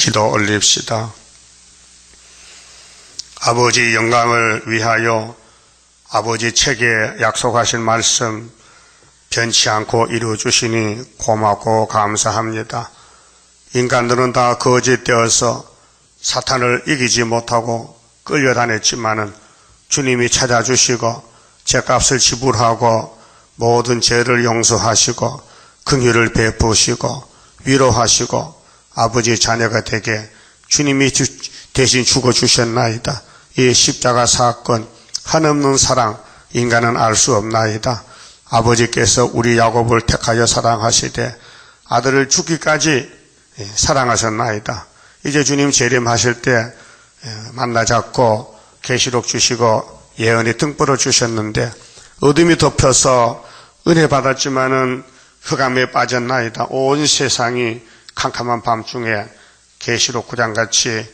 기도 올립시다. 아버지 영광을 위하여 아버지 책에 약속하신 말씀 변치 않고 이루어주시니 고맙고 감사합니다. 인간들은 다 거짓되어서 사탄을 이기지 못하고 끌려다녔지만은 주님이 찾아주시고 죄값을 지불하고 모든 죄를 용서하시고 긍휼을 베푸시고 위로하시고 아버지 자녀가 되게 주님이 대신 죽어주셨나이다. 이 십자가 사건 한없는 사랑 인간은 알 수 없나이다. 아버지께서 우리 야곱을 택하여 사랑하시되 아들을 죽기까지 사랑하셨나이다. 이제 주님 재림하실 때 만나 잡고 계시록 주시고 예언이 등불을 주셨는데 어둠이 덮여서 은혜 받았지만은 흑암에 빠졌나이다. 온 세상이 캄캄한 밤중에 계시록 9장같이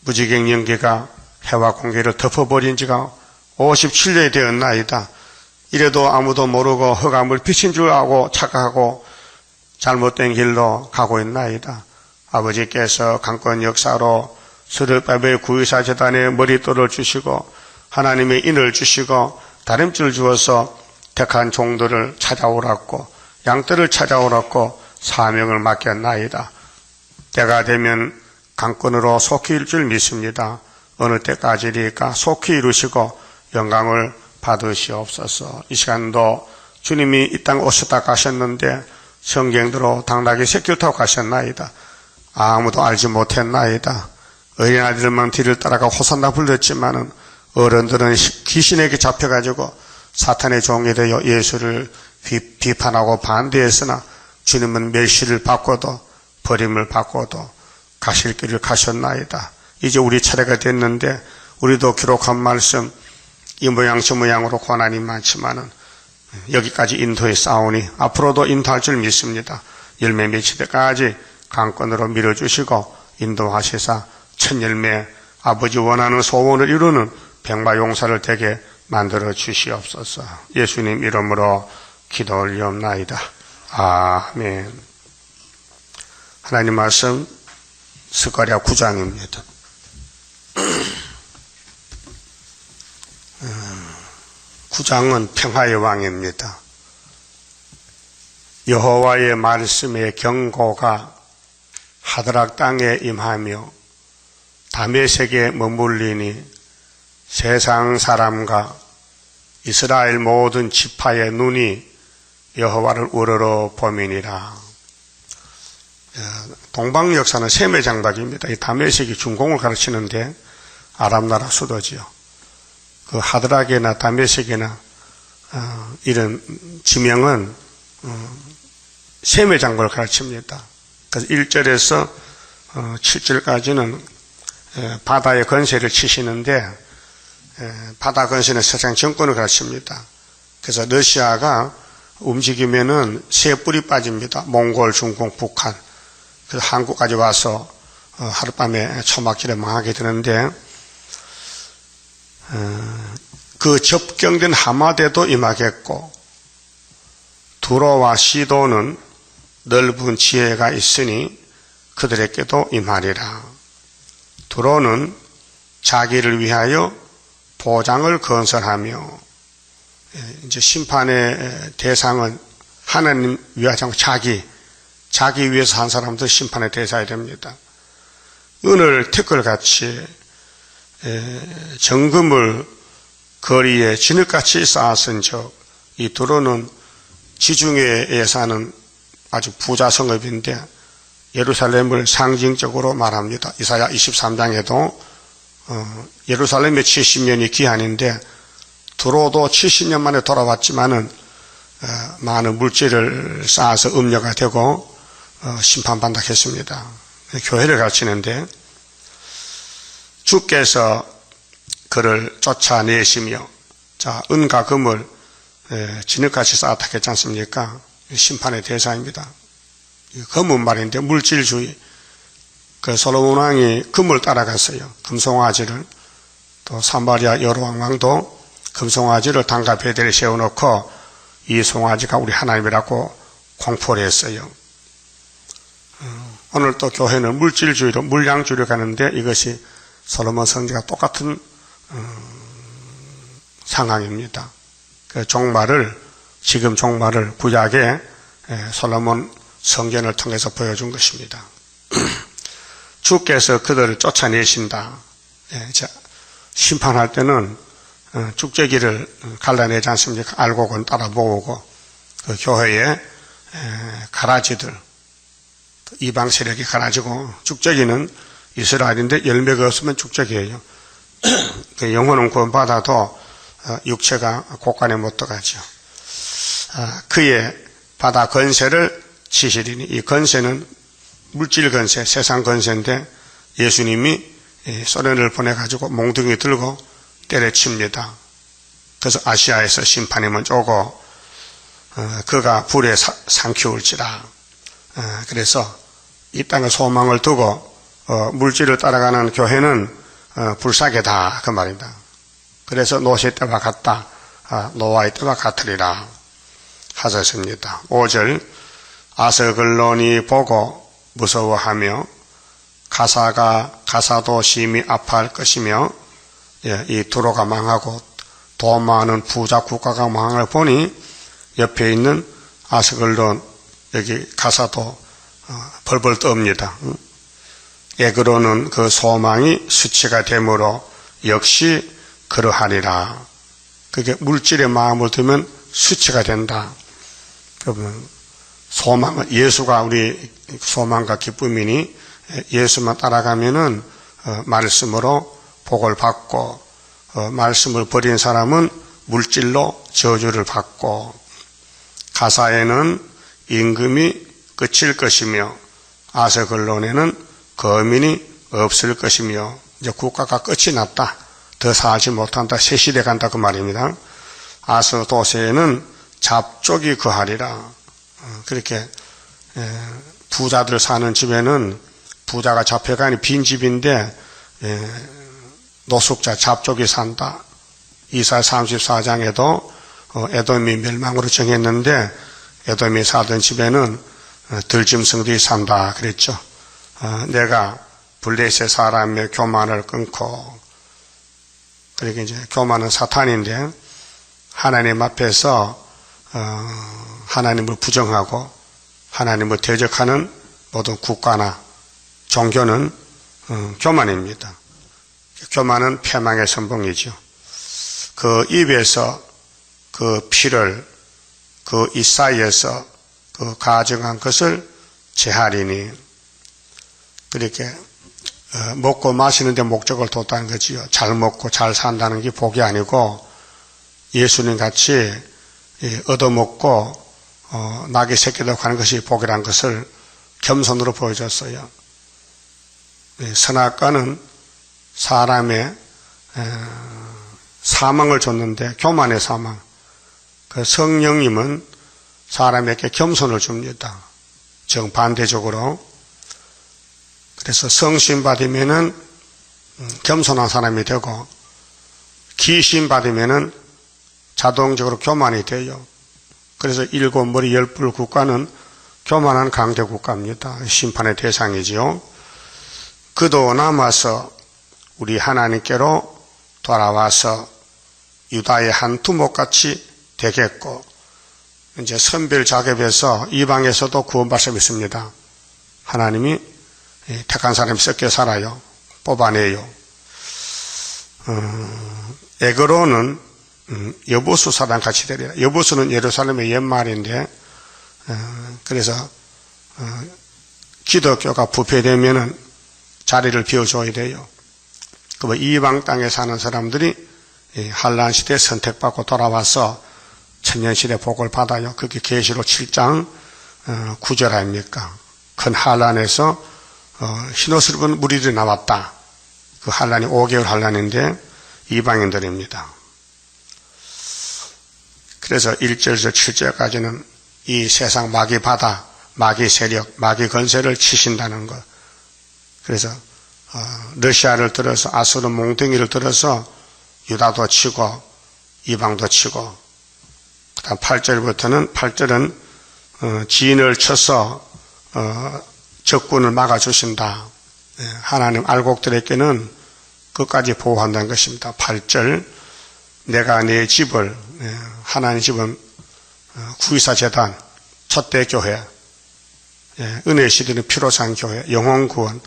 무지개 연기가 해와 공기를 덮어버린 지가 57년이 되었나이다. 이래도 아무도 모르고 흑암을 빛인 줄 알고 착각하고 잘못된 길로 가고 있나이다. 아버지께서 강권 역사로 스룹바벨 구의사 재단에 머릿돌을 주시고 하나님의 인을 주시고 다림줄을 주어서 택한 종들을 찾아오라고 양떼를 찾아오라고 사명을 맡겼나이다. 때가 되면 강권으로 속히 이룰 줄 믿습니다. 어느 때까지니까 속히 이루시고 영광을 받으시옵소서. 이 시간도 주님이 이 땅 오셨다 가셨는데 성경대로 당나귀 새끼를 타고 가셨나이다. 아무도 알지 못했나이다. 어린아이들만 뒤를 따라가 호산나 불렀지만은 어른들은 귀신에게 잡혀가지고 사탄의 종이 되어 예수를 비판하고 반대했으나 주님은 멸시를 받고도 버림을 받고도 가실 길을 가셨나이다. 이제 우리 차례가 됐는데 우리도 기록한 말씀 이 모양 저 모양으로 고난이 많지만은 여기까지 인도해 싸우니 앞으로도 인도할 줄 믿습니다. 열매 맺힐 때까지 강권으로 밀어주시고 인도하시사 첫 열매 아버지 원하는 소원을 이루는 백마용사를 되게 만들어 주시옵소서. 예수님 이름으로 기도 올리옵나이다. 아멘. 하나님 말씀 스가랴 9장입니다. 9장은 평화의 왕입니다. 여호와의 말씀의 경고가 하드락 땅에 임하며 다메섹에 머물리니 세상 사람과 이스라엘 모든 지파의 눈이 여호와를 우러러 보미니라. 동방 역사는 셈의 장박입니다. 이 다메섹이 중공을 가르치는데 아람 나라 수도지요. 그 하드락이나 다메섹이나 이런 지명은 셈의 장박을 가르칩니다. 그래서 1절에서 7절까지는 바다의 건세를 치시는데 바다 건세는 세상 정권을 가르칩니다. 그래서 러시아가 움직이면은 세 뿔이 빠집니다. 몽골, 중공, 북한. 그래서 한국까지 와서 하룻밤에 초막길에 망하게 되는데 그 접경된 하마대도 임하겠고 두로와 시도는 넓은 지혜가 있으니 그들에게도 임하리라. 두로는 자기를 위하여 보장을 건설하며 이제 심판의 대상은 하나님 위하지 않고 자기 위해서 한 사람도 심판의 대상이 됩니다. 은을 티끌같이 정금을 거리에 진흙같이 쌓았은 즉 이 두로는 지중해에 사는 아주 부자 성읍인데 예루살렘을 상징적으로 말합니다. 이사야 23장에도 예루살렘의 70년이 기한인데 두로도 70년 만에 돌아왔지만은 많은 물질을 쌓아서 음녀가 되고 심판받는다 했습니다. 교회를 가르치는데 주께서 그를 쫓아내시며 자 은과 금을 진흙같이 쌓았다 했지 않습니까? 심판의 대상입니다. 금은 말인데 물질주의. 그 솔로몬 왕이 금을 따라갔어요. 금송아지를. 또 사마리아 여로왕 왕도 금송아지를 단가 베델에 세워놓고 이 송아지가 우리 하나님이라고 공포를 했어요. 오늘 또 교회는 물질주의로 물량주의로 가는데 이것이 솔로몬 성지가 똑같은 상황입니다. 그 지금 종말을 구약의 솔로몬 성전을 통해서 보여준 것입니다. 주께서 그들을 쫓아내신다. 심판할 때는 쭉제기를 갈라내지 않습니까? 알곡은 따라 모으고 그 교회의 가라지들, 이방 세력이 가라지고 쭉제기는 이스라엘인데 열매가 없으면 쭉제기예요. 그 영혼은 구원받아도 육체가 곳간에 못 들어가죠. 그의 바다 건세를 치시리니, 이 건세는 물질 건세, 세상 건세인데 예수님이 소련을 보내가지고 몽둥이 들고 때려칩니다. 그래서 아시아에서 심판이 먼저 오고 그가 불에 삼키울지라. 그래서 이 땅의 소망을 두고 물질을 따라가는 교회는 불사계다 그 말이다. 그래서 노시 때와 같다, 노아의 때와 같으리라 하셨습니다. 5절 아스글론이 보고 무서워하며 가사도 심히 아파할 것이며, 이 두로가 망하고 돈 많은 부자 국가가 망할 보니 옆에 있는 아스글론, 여기 가사도 벌벌 떱니다. 에그로는 그 소망이 수치가 되므로 역시 그러하리라. 그게 물질의 마음을 두면 수치가 된다. 그러면 소망은 예수가 우리 소망과 기쁨이니 예수만 따라가면은 말씀으로 복을 받고, 말씀을 버린 사람은 물질로 저주를 받고, 가사에는 임금이 끝일 것이며 아스글론에는 거민이 없을 것이며, 이제 국가가 끝이 났다, 더 살지 못한다, 새 시대 간다 그 말입니다. 아스도세에는 잡족이 거하리라. 그렇게 부자들 사는 집에는 부자가 잡혀가니 빈 집인데 노숙자 잡족이 산다. 이사 34장에도 에돔이 멸망으로 정했는데 에돔이 살던 집에는 들짐승들이 산다 그랬죠. 내가 블레셋 사람의 교만을 끊고, 그러니까 이제 교만은 사탄인데 하나님 앞에서 하나님을 부정하고 하나님을 대적하는 모든 국가나 종교는 교만입니다. 교만은 패망의 선봉이죠. 그 입에서 그 피를 그 이 사이에서 그 가정한 것을 제하리니, 그렇게 먹고 마시는 데 목적을 뒀다는 거지요. 잘 먹고 잘 산다는 게 복이 아니고 예수님 같이 얻어먹고 낙이 새끼도록 하는 것이 복이라는 것을 겸손으로 보여줬어요. 선악과는 사람의 사망을 줬는데, 교만의 사망. 그 성령님은 사람에게 겸손을 줍니다. 정반대적으로. 그래서 성신 받으면은 겸손한 사람이 되고, 기신 받으면은 자동적으로 교만이 돼요. 그래서 7머리 10뿔 국가는 교만한 강대 국가입니다. 심판의 대상이지요. 그도 남아서 우리 하나님께로 돌아와서 유다의 한 두목같이 되겠고, 이제 선별 작업에서 이방에서도 구원받을 수 있습니다. 하나님이 택한 사람이 섞여 살아요. 뽑아내요. 에그로는 여보수 사람 같이 되리라. 여보수는 예루살렘의 옛말인데, 그래서 기독교가 부패되면은 자리를 비워줘야 돼요. 그 이방 땅에 사는 사람들이 한란 시대에 선택받고 돌아와서 천년시대 복을 받아요. 그게 계시록 7장 9절 아닙니까? 큰 한란에서 흰옷을 입은 무리들이 나왔다. 그 한란이 5개월 한란인데 이방인들입니다. 그래서 1절에서 7절까지는 이 세상 마귀 바다, 마귀 세력, 마귀 건세를 치신다는 것. 그래서 러시아를 들어서 아수르 몽둥이를 들어서 유다도 치고 이방도 치고, 그다음 8절부터는 8절은 지인을 쳐서 적군을 막아주신다. 하나님 알곡들에게는 끝까지 보호한다는 것입니다. 8절 내가 내 집을 하나님 집은 구의사 재단, 첫대 교회, 은혜 시대는 피로 산 교회, 영혼 구원,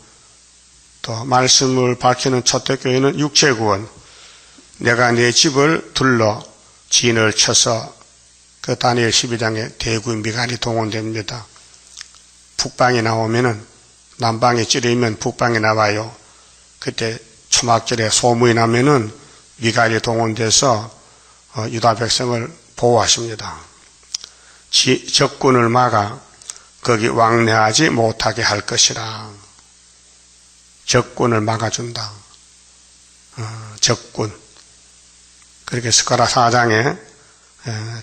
또 말씀을 밝히는 첫대 교회는 육체 구원. 내가 내 집을 둘러 진을 쳐서 그 다니엘 12장에 대구인 미갈이 동원됩니다. 북방에 나오면은 남방에 찌르면 북방에 나와요. 그때 초막절에 소문이 나면은 미갈이 동원돼서 유다 백성을 보호하십니다. 적군을 막아 거기 왕래하지 못하게 할 것이라. 적군을 막아준다. 적군. 그렇게 스가랴 4장에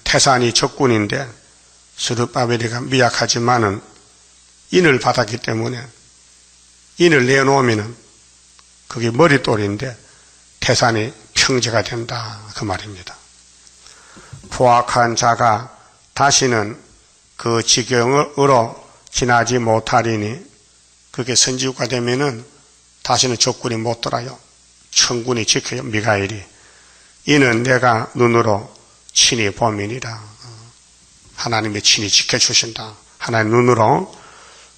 태산이 적군인데 스룹바벨이가 미약하지만은 인을 받았기 때문에 인을 내놓으면은 그게 머릿돌인데 태산이 평지가 된다 그 말입니다. 포악한 자가 다시는 그 지경으로 지나지 못하리니 그게 선지후가 되면은 다시는 적군이 못 돌아요. 천군이 지켜요. 미가엘이. 이는 내가 눈으로 친히 범인이라. 하나님이 친히 지켜주신다. 하나님 눈으로.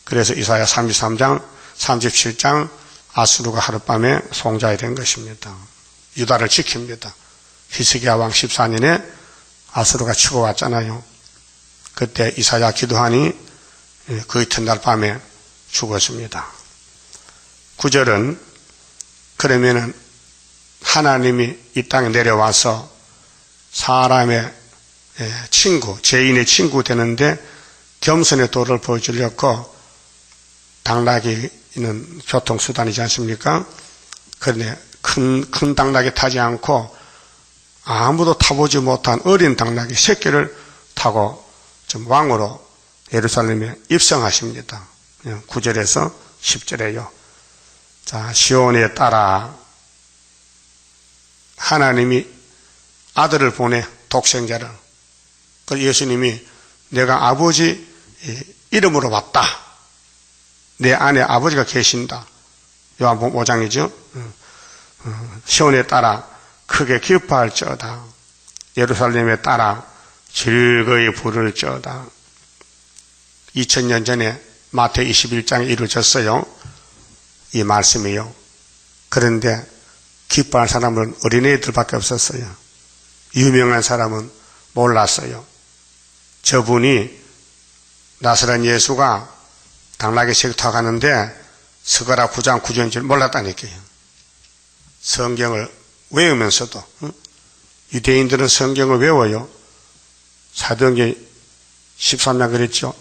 그래서 이사야 33장 37장 아수르가 하룻밤에 송자에 된 것입니다. 유다를 지킵니다. 히스기야 왕 14년에 아수르가 치고 왔잖아요. 그때 이사야 기도하니 그 이튿날 밤에 죽었습니다. 9절은 그러면은 하나님이 이 땅에 내려와서 사람의 친구, 죄인의 친구 되는데 겸손의 도를 보여주려고 당나귀는 교통수단이지 않습니까? 그런데 큰 당나귀 타지 않고 아무도 타보지 못한 어린 당나귀 새끼를 타고 좀 왕으로 예루살렘에 입성하십니다. 9절에서 10절에요. 자, 시온에 따라 하나님이 아들을 보내 독생자를. 그래서 예수님이 내가 아버지 이름으로 왔다. 내 안에 아버지가 계신다. 요한복음 5장이죠. 시온에 따라 크게 기뻐할지어다. 예루살렘에 따라 즐거이 부를지어다. 2000년 전에 마태 21장에 이루어졌어요. 이 말씀이요. 그런데 기뻐할 사람은 어린애들밖에 없었어요. 유명한 사람은 몰랐어요. 저분이 나사렛 예수가 당나귀 새끼 타고 가는데 스가랴 9장 9절인 줄 몰랐다니까요. 성경을 외우면서도 유대인들은 성경을 외워요. 사도행전 13장 그랬죠.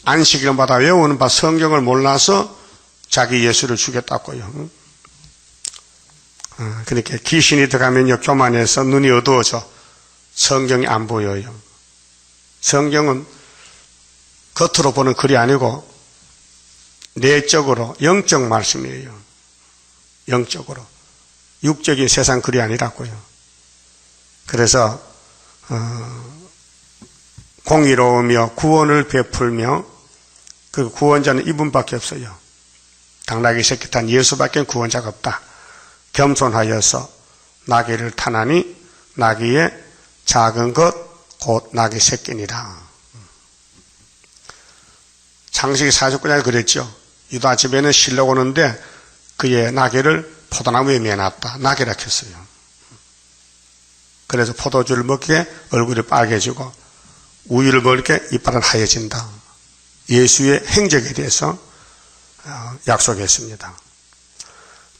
안식일마다 외우는 바 성경을 몰라서 자기 예수를 죽였다고요. 그러니까 귀신이 들어가면요 교만해서 눈이 어두워져 성경이 안 보여요. 성경은 겉으로 보는 글이 아니고 내적으로 영적 말씀이에요. 영적으로. 육적인 세상 글이 아니라고요. 그래서 공의로우며 구원을 베풀며 그 구원자는 이분밖에 없어요. 당나귀 새끼 탄 예수밖에 구원자가 없다. 겸손하여서 나귀를 타나니 나귀의 작은 것 곧 나귀 새끼니라. 창세기 49장에 그랬죠. 유다 집에는 실로 오는데 그의 나귀를 포도나무에 매놨다. 나귀라 했어요. 그래서 포도주를 먹기에 얼굴이 빨개지고 우유를 먹을 게 이빨은 하얘진다. 예수의 행적에 대해서 약속했습니다.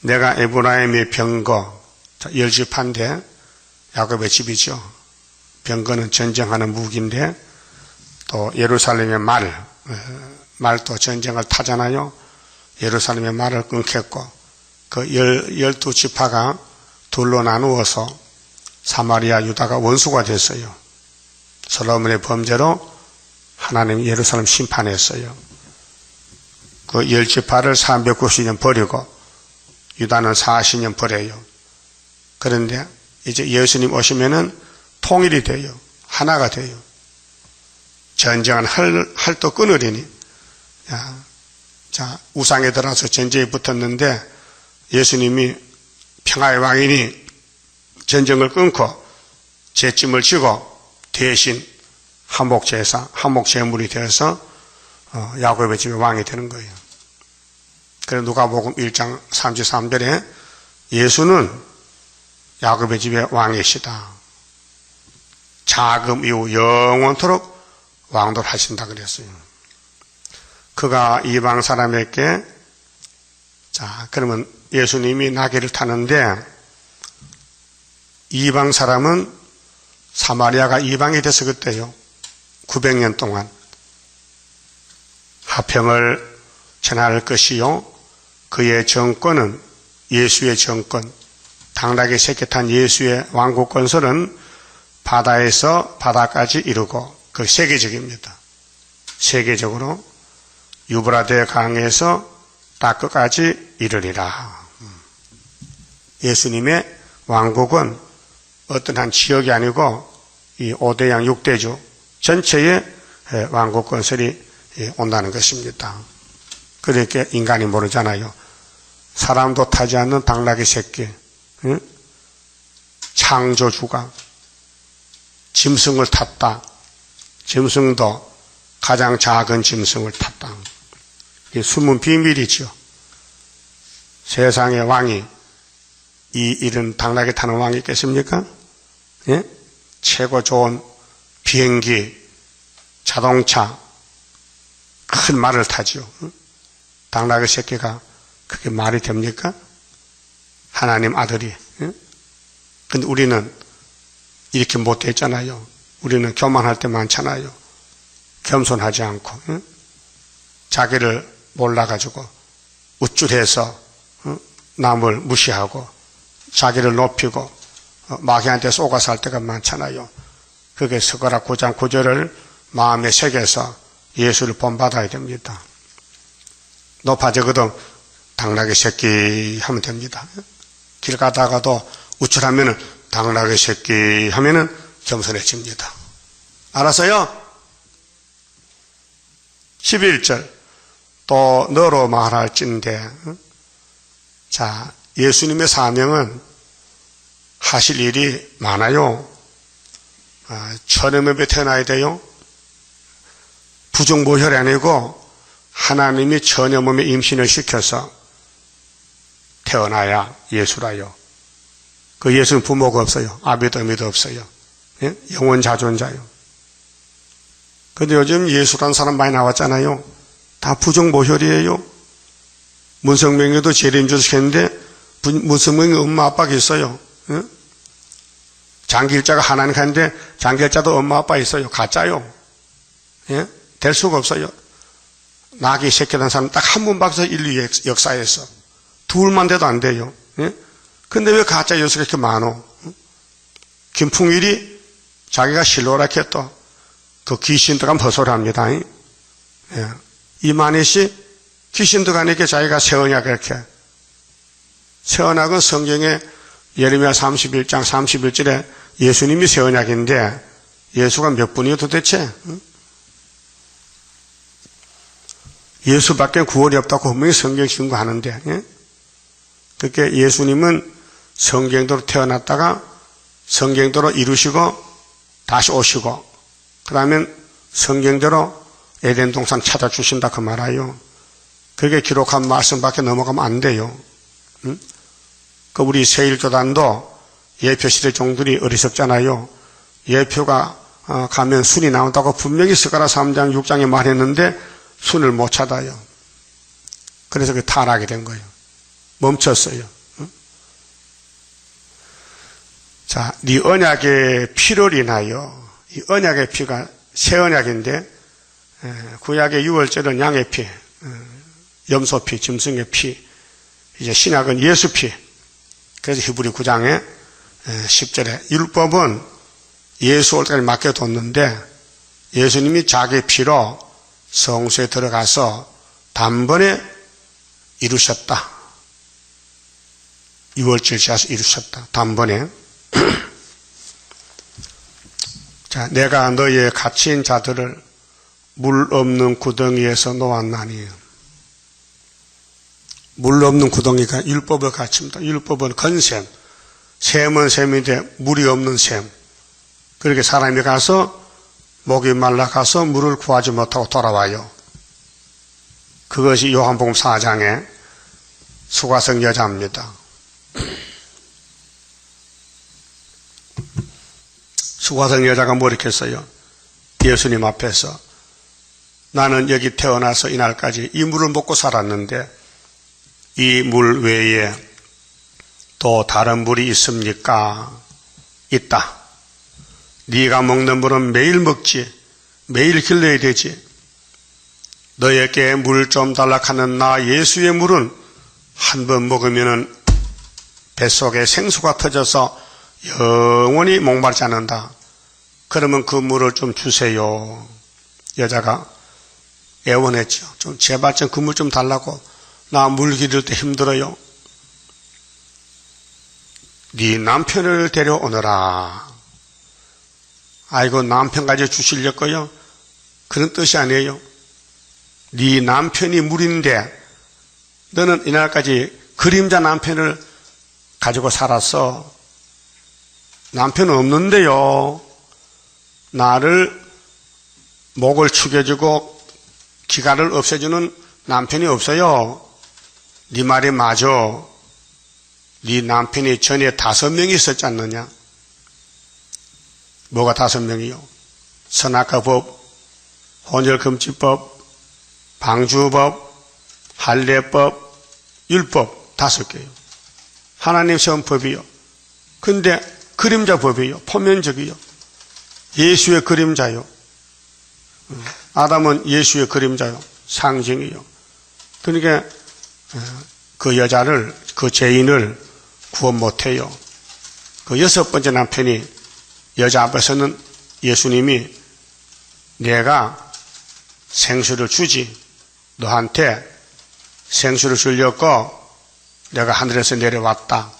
내가 에브라임의 병거, 열집한데 야곱의 집이죠. 병거는 전쟁하는 무기인데 또 예루살렘의 말도 전쟁을 타잖아요. 예루살렘의 말을 끊겠고 그 12지파가 둘로 나누어서 사마리아 유다가 원수가 됐어요. 솔로몬의 범죄로 하나님이 예루살렘 심판했어요. 그 10지파를 390년 버리고 유다는 40년 버려요. 그런데 이제 예수님 오시면은 통일이 돼요. 하나가 돼요. 전쟁은 할도 끊으리니 자, 우상에 들어서 전쟁에 붙었는데 예수님이 평화의 왕이니 전쟁을 끊고 제짐을 지고 대신 한목제사, 한목제물이 되어서 야곱의 집의 왕이 되는 거예요. 그래서 누가복음 1장 33절에 예수는 야곱의 집의 왕이시다. 자금 이후 영원토록 왕도를 하신다 그랬어요. 그가 이방 사람에게, 자, 그러면 예수님이 나귀를 타는데 이방 사람은 사마리아가 이방이 돼서 그때요. 900년 동안 화평을 전할 것이요. 그의 정권은 예수의 정권, 당나귀 새끼 탄 예수의 왕국 건설은 바다에서 바다까지 이루고 그 세계적입니다. 세계적으로 유브라데 강에서 딱 끝까지 이르리라. 예수님의 왕국은 어떤 한 지역이 아니고 이 5대양 6대주 전체의 왕국 건설이 온다는 것입니다. 그렇게 인간이 모르잖아요. 사람도 타지 않는 당나귀 새끼, 창조주가 짐승을 탔다. 짐승도 가장 작은 짐승을 탔다. 이게 숨은 비밀이죠. 세상의 왕이 이런 당나귀 타는 왕이 있겠습니까? 예? 최고 좋은 비행기, 자동차, 큰 말을 타죠. 당나귀 새끼가 그게 말이 됩니까? 하나님 아들이. 근데 우리는 이렇게 못했잖아요. 우리는 교만할 때 많잖아요. 겸손하지 않고 자기를 몰라가지고 우쭐해서 남을 무시하고 자기를 높이고 마귀한테 쏘가서 할 때가 많잖아요. 그게 스가랴 9장 9절을 마음에 새겨서 예수를 본받아야 됩니다. 높아지거든 당나귀 새끼 하면 됩니다. 길 가다가도 우쭐하면은 당나귀 새끼 하면은 겸손해집니다. 알았어요? 11절 또 너로 말할진대. 자, 예수님의 사명은 하실 일이 많아요. 천음에 태어나야 돼요. 부정모혈이 아니고 하나님이 처녀 몸에 임신을 시켜서 태어나야 예수라요. 그 예수는 부모가 없어요. 아비도 어미도 없어요. 예? 영원 자존자요. 근데 요즘 예수란 사람 많이 나왔잖아요. 다 부정모혈이에요. 문성명에도 재림주식 했는데 문성명이 엄마 아빠가 있어요. 예? 장길자가 하나님 하는데 장길자도 엄마 아빠 있어요. 가짜요. 예? 될 수가 없어요. 나귀 새끼라는 사람 딱 한 분밖에 인류 역사에서 둘만 돼도 안 돼요. 예? 근데 왜 가짜 예수가 이렇게 많어? 김풍일이 자기가 실로라케 또 그 귀신 들어간 허소리합니다. 예. 이만희 씨 귀신 들어가니까 자기가 새언약 이렇게. 새언약은 성경에 예레미야 31장 31절에 예수님이 새언약인데 예수가 몇 분이요 도대체? 예수밖에 구원이 없다고 분명히 성경 신고하는데, 예? 그렇게 예수님은 성경대로 태어났다가 성경대로 이루시고 다시 오시고 그 다음에 성경대로 에덴 동산 찾아주신다 그 말이에요. 그게 기록한 말씀밖에 넘어가면 안 돼요. 그 우리 세일교단도 예표시대 종들이 어리석잖아요. 예표가 가면 순이 나온다고 분명히 스가랴 3장 6장에 말했는데 순을 못 찾아요. 그래서 그 타락이 된 거예요. 멈췄어요. 자, 네 언약의 피를 인하여, 이 언약의 피가 새 언약인데 구약의 6월절은 양의 피, 염소 피, 짐승의 피, 이제 신약은 예수 피. 그래서 히브리 9장에 10절에 율법은 예수 올 때까지 맡겨뒀는데 예수님이 자기 피로 성소에 들어가서 단번에 이루셨다. 6월절 지어서 이루셨다. 단번에. 자, 내가 너희의 갇힌 자들을 물 없는 구덩이에서 놓았나니. 물 없는 구덩이가 율법을 가르칩니다. 율법은 건샘, 샘은 샘인데 물이 없는 샘. 그렇게 사람이 가서 목이 말라가서 물을 구하지 못하고 돌아와요. 그것이 요한복음 4장의 수가성 여자입니다. 수가성 여자가 뭐 이렇게 했어요? 예수님 앞에서 나는 여기 태어나서 이날까지 이 물을 먹고 살았는데 이 물 외에 또 다른 물이 있습니까? 있다. 네가 먹는 물은 매일 먹지. 매일 길러야 되지. 너에게 물 좀 달라 하는 나 예수의 물은 한 번 먹으면 뱃속에 생수가 터져서 영원히 목마르지 않는다. 그러면 그 물을 좀 주세요. 여자가 애원했죠. 좀 제발 좀 그 물 좀 달라고. 나 물 기를 때 힘들어요. 네 남편을 데려오너라. 아이고 남편까지 주시려고요? 그런 뜻이 아니에요. 네 남편이 물인데 너는 이날까지 그림자 남편을 가지고 살았어. 남편은 없는데요. 나를 목을 축여주고 기가를 없애주는 남편이 없어요. 네 말이 맞아. 네 남편이 전에 5명이 있었지 않느냐? 뭐가 5명이요? 선악과법, 혼혈금지법, 방주법, 할례법, 율법 5개요. 하나님 세운 법이요. 근데 그림자법이요. 포면적이요. 예수의 그림자요. 아담은 예수의 그림자요. 상징이요. 그러니까 그 여자를, 그 죄인을 구원 못해요. 그 6번째 남편이 여자 앞에서는 예수님이 내가 생수를 주지. 너한테 생수를 주려고 내가 하늘에서 내려왔다.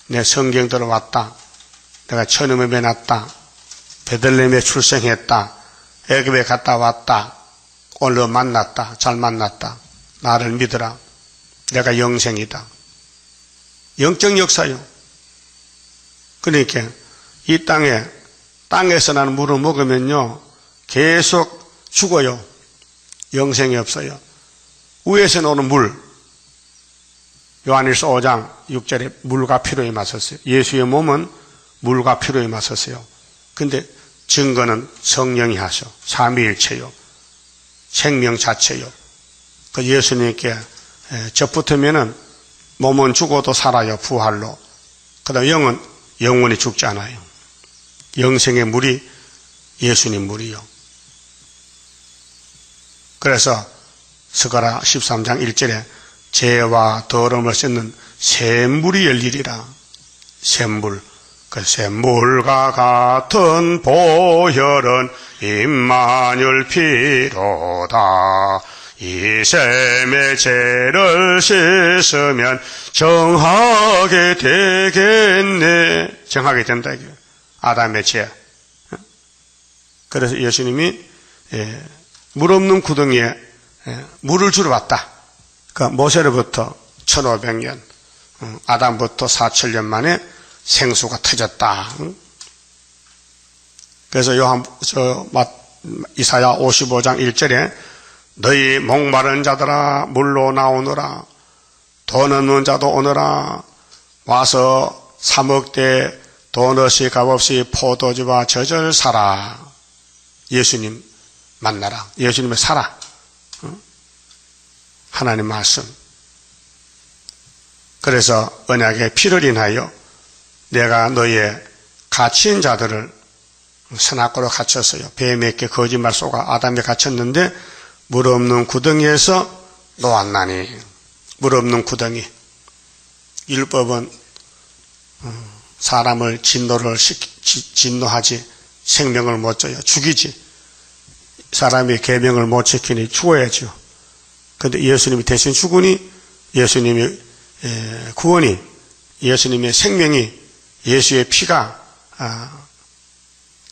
내 성경대로 왔다. 내가 천음에 났다. 베들레헴에 출생했다. 애굽에 갔다 왔다. 오늘 만났다. 잘 만났다. 나를 믿으라. 내가 영생이다. 영적 역사요. 그러니까 이 땅에서 나는 물을 먹으면요 계속 죽어요. 영생이 없어요. 위에서 나오는 물, 요한일서 5장 6절에 물과 피로에 맞섰어요. 예수의 몸은 물과 피로에 맞섰어요. 근데 증거는 성령이 하셔. 삼위일체요. 생명 자체요. 그 예수님께 접붙으면은 몸은 죽어도 살아요. 부활로. 그 다음 영은 영원히 죽지 않아요. 영생의 물이 예수님 물이요. 그래서 스가랴 13장 1절에 죄와 더러움을 씻는 샘물이 열리리라. 샘물. 그 샘물과 같은 보혈은 임마누엘 피로다. 이 샘의 죄를 씻으면 정하게 되겠네. 정하게 된다. 아담의 죄. 그래서 예수님이 물 없는 구덩이에 물을 주러 왔다. 그러니까 모세로부터 1500년, 아담부터 4000년 만에 생수가 터졌다. 그래서 이사야 55장 1절에 너희 목마른 자들아 물로 나오너라. 돈 없는 자도 오너라. 와서 사 먹되 돈 없이 값없이 포도주와 젖을 사라. 예수님 만나라. 예수님을 사라. 하나님 말씀. 그래서 언약의 피를 인하여 내가 너의 갇힌 자들을 선악과로 갇혔어요. 뱀에게 거짓말 쏘가 아담에 갇혔는데 물 없는 구덩이에서 놓았나니. 물 없는 구덩이. 율법은 사람을 진노하지 생명을 못 줘요. 죽이지. 사람이 계명을 못 지키니 죽어야죠. 그런데 예수님이 대신 죽으니 예수님의 구원이, 예수님의 생명이, 예수의 피가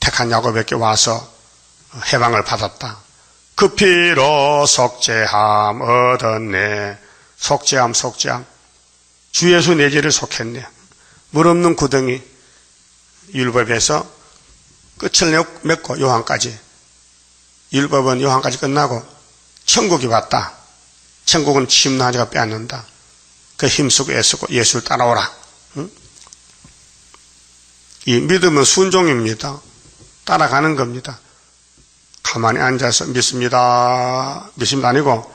택한 야곱에게 와서 해방을 받았다. 그 피로 속죄함 얻었네. 속죄함. 주 예수 내 죄를 속했네. 물 없는 구덩이 율법에서 끝을 맺고 요한까지, 율법은 요한까지 끝나고 천국이 왔다. 천국은 침노한 자가 빼앗는다. 그 힘쓰고 애쓰고 예수를 따라오라. 응? 이 믿음은 순종입니다. 따라가는 겁니다. 가만히 앉아서 믿습니다 아니고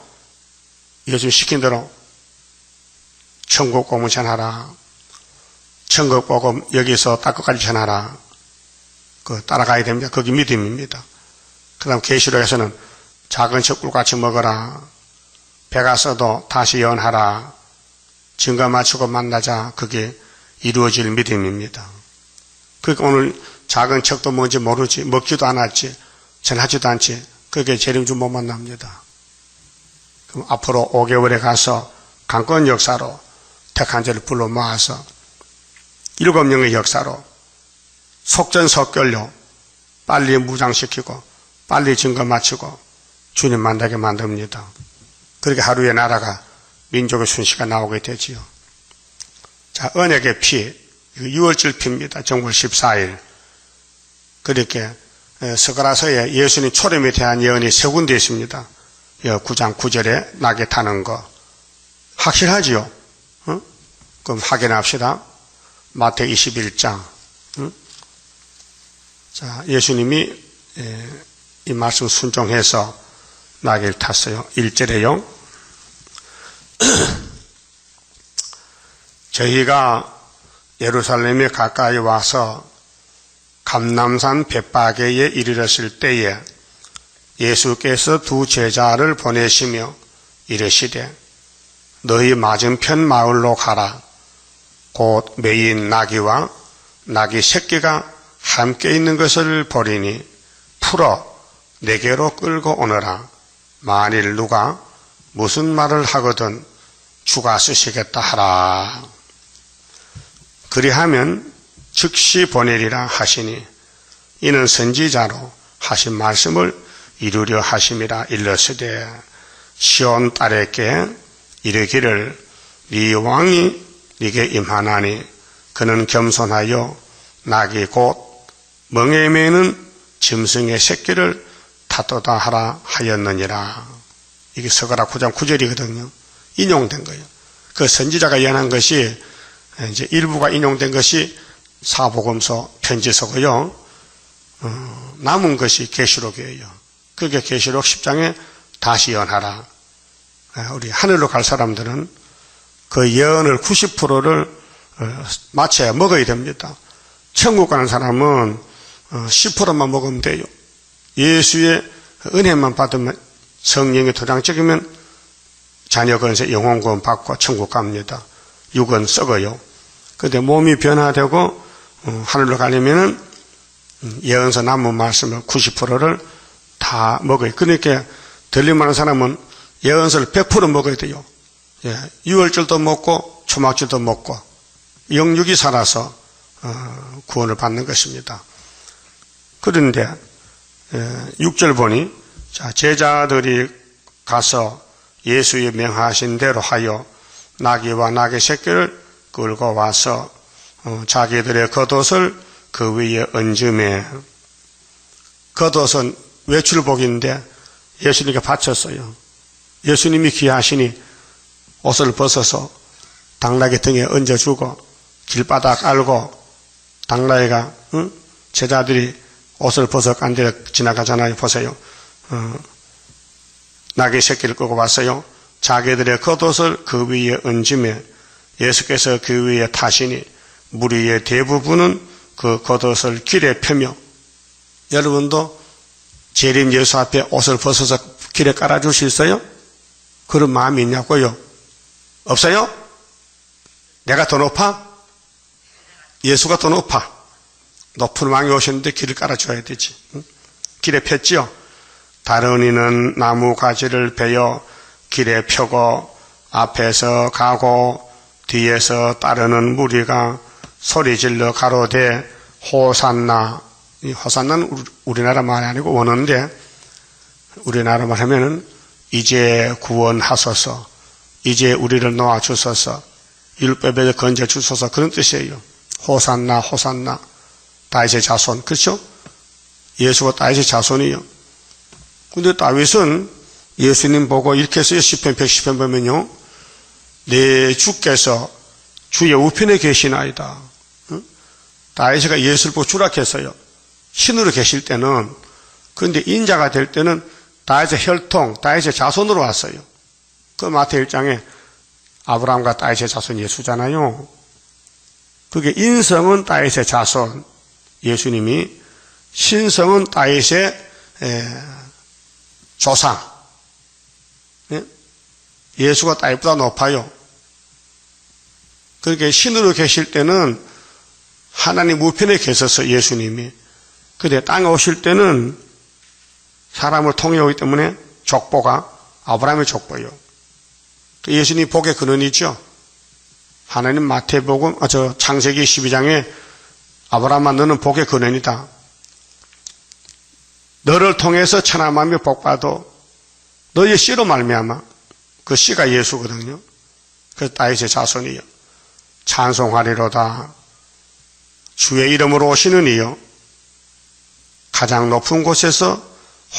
예수 시킨 대로 천국 복음 전하라. 천국 복음 여기서 딱 끝까지 전하라. 따라가야 됩니다. 그게 믿음입니다. 그 다음 계시록에서는 작은 척불같이 먹어라. 배가 써도 다시 연하라. 증거 맞추고 만나자. 그게 이루어질 믿음입니다. 그러니까 오늘 작은 척도 뭔지 모르지, 먹지도 않았지, 전하지도 않지. 그게 재림주 못 만납니다. 그럼 앞으로 5개월에 가서 강권 역사로 택한 자를 불러 모아서 7명의 역사로 속전속결로 빨리 무장시키고 빨리 증거 마치고 주님 만나게 만듭니다. 그렇게 하루에 나라가 민족의 순시가 나오게 되지요. 자, 언약의 피, 6월절 피입니다. 정월 14일. 그렇게 스가랴서에 예수님 초림에 대한 예언이 3군데 있습니다. 9장 9절에 낙에 타는 거. 확실하지요? 그럼 확인합시다. 마태 21장. 자, 예수님이 이 말씀 순종해서 낙을 탔어요. 1절에요. 저희가 예루살렘에 가까이 와서 감람산 벳바게에 이르렀을 때에 예수께서 2 제자를 보내시며 이르시되 너희 맞은편 마을로 가라. 곧 메인 나귀와 나귀 새끼가 함께 있는 것을 보리니 풀어 내게로 끌고 오너라. 만일 누가 무슨 말을 하거든 주가 쓰시겠다 하라. 그리하면 즉시 보내리라 하시니 이는 선지자로 하신 말씀을 이루려 하심이라. 일러스되 시온 딸에게 이르기를 네 왕이 네게 임하나니 그는 겸손하여 낙이 곧 멍에 매는 짐승의 새끼를 타도다 하라 하였느니라. 이게 스가랴 9장 9절이거든요. 인용된 거예요. 그 선지자가 예언한 것이 이제 일부가 인용된 것이 사복음서 편지서고요. 남은 것이 계시록이에요. 그게 계시록 10장에 다시 예언하라. 우리 하늘로 갈 사람들은 그 예언을 90%를 마쳐야 먹어야 됩니다. 천국 가는 사람은 10%만 먹으면 돼요. 예수의 은혜만 받으면 성령의 도장 찍으면 자녀 건세 영혼구원 받고 천국 갑니다. 육은 썩어요. 그런데 몸이 변화되고 하늘로 가려면은 예언서 남은 말씀을 90%를 다 먹어요. 그러니까 들릴만한 사람은 예언서를 100% 먹어야 돼요. 유월절도 먹고 초막절도 먹고 영육이 살아서 구원을 받는 것입니다. 그런데 6절 보니 제자들이 가서 예수의 명하신 대로 하여 나귀와 나귀 새끼를 끌고 와서 자기들의 겉옷을 그 위에 얹음에, 겉옷은 외출복인데 예수님께 바쳤어요. 예수님이 귀하시니 옷을 벗어서 당나귀 등에 얹어주고 길바닥 알고 당나귀가 제자들이 옷을 벗어 간 데 지나가잖아요. 보세요. 나귀 새끼를 끌고 왔어요. 자기들의 겉옷을 그 위에 얹으며 예수께서 그 위에 타시니 무리의 대부분은 그 겉옷을 길에 펴며, 여러분도 재림 예수 앞에 옷을 벗어서 길에 깔아줄 수 있어요? 그런 마음이 있냐고요? 없어요? 내가 더 높아? 예수가 더 높아. 높은 왕이 오셨는데 길을 깔아줘야 되지. 길에 폈지요? 다른 이는 나무 가지를 베어 길에 펴고 앞에서 가고 뒤에서 따르는 무리가 소리질러 가로되 호산나. 이 호산나는 우리나라 말이 아니고 원어인데 우리나라 말 하면은 이제 구원하소서, 이제 우리를 놓아 주소서, 율법에서 건져 주소서, 그런 뜻이에요. 호산나 호산나, 다윗의 자손. 그렇죠? 예수가 다윗의 자손이에요. 근데 다윗은 예수님 보고 이렇게 했어요. 시편 110편 보면요, 내 주께서 주의 우편에 계시나이다. 다윗이가 예수를 보고 주락했어요. 신으로 계실 때는. 그런데 인자가 될 때는 다윗의 혈통, 다윗의 자손으로 왔어요. 그 마태 1장에 아브라함과 다윗의 자손 예수잖아요. 그게 인성은 다윗의 자손 예수님이, 신성은 다윗의 조상. 예수가 다윗보다 높아요. 그렇게 신으로 계실 때는 하나님 우편에 계셔서 예수님이. 그런데 땅에 오실 때는 사람을 통해 오기 때문에 족보가 아브라함의 족보예요. 예수님 복의 근원이죠. 하나님 마태복음, 창세기 12장에 아브라함아 너는 복의 근원이다. 너를 통해서 천하 만민이 복받아. 너의 씨로 말미암아. 그 씨가 예수거든요. 그래서 다윗의 자손이요. 찬송하리로다. 주의 이름으로 오시는 이요. 가장 높은 곳에서